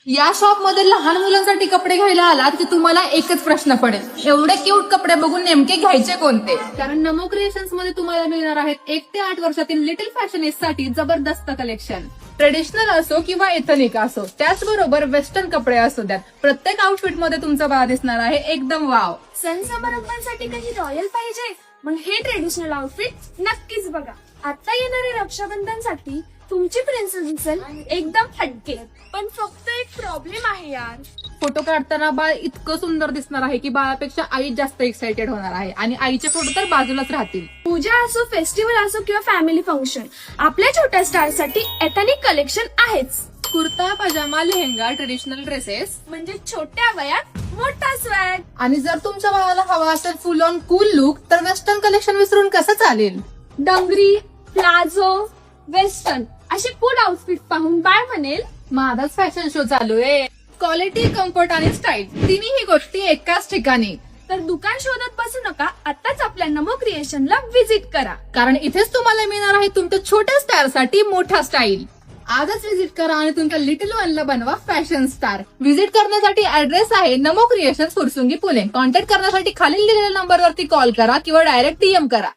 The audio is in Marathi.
या शॉप मध्ये लहान मुलांसाठी कपडे घ्यायला आलात की तुम्हाला एकच प्रश्न पडेल, एवढे क्यूट कपडे बघून नेमके घ्यायचे कोणते? कारण नमो क्रिएशन्स मध्ये तुम्हाला मिळणार आहेत 1 ते 8 वर्षातील लिटिल फॅशनिस्ट साठी जबरदस्त कलेक्शन. ट्रेडिशनल असो किंवा एथनिक असो, त्याचबरोबर वेस्टर्न कपडे असू द्यात, प्रत्येक आउटफिट मध्ये तुमचा बाळा दिसणार आहे एकदम वाव. सण समारंभांसाठी काही रॉयल पाहिजे मग हे ट्रेडिशनल आउटफिट नक्कीच बघा. आता येणारे रक्षाबंधनसाठी तुमची प्रिन्सेस दिसेल एकदम हटके. पण फक्त एक प्रॉब्लेम आहे यार, फोटो काढताना बाळ इतकं सुंदर दिसणार आहे की बाळापेक्षा आई जास्त एक्साइटेड होणार आहे आणि आईचे फोटो तर बाजूलाच राहतील. पूजा असो, फेस्टिवल असो किंवा फॅमिली फंक्शन, आपल्या छोट्या स्टार साठी एथनिक कलेक्शन आहेच. कुर्ता, पजामा, लेहंगा, ट्रेडिशनल ड्रेसेस, म्हणजे छोट्या वयात मोठा स्वॅग. आणि जर तुमच्या बाळाला हवा असेल फुल ऑन कूल लुक तर वेस्टर्न कलेक्शन विसरून कसं चालेल? डंगरी, प्लाझो, वेस्टर्न असे कूल आउटफिट पाहून बाळ म्हणेल माझाच फॅशन शो चालू आहे. क्वालिटी, कम्फर्ट आणि स्टाईल तिन्ही गोष्टी एकाच ठिकाणी. तर दुकान शोधत बसू नका, आताच आपल्या नमो क्रिएशनला व्हिजिट करा. कारण इथेच तुम्हाला मिळणार आहे तुमच्या छोट्या स्टार साठी मोठा स्टाईल. आजच व्हिजिट करा आणि तुमच्या लिटिल वनला बनवा फॅशन स्टार. व्हिजिट करण्यासाठी ऍड्रेस आहे नमो क्रिएशन, फुरसुंगी, पुणे. कॉन्टॅक्ट करण्यासाठी खालील दिलेल्या नंबरवरती कॉल करा किंवा डायरेक्ट DM करा.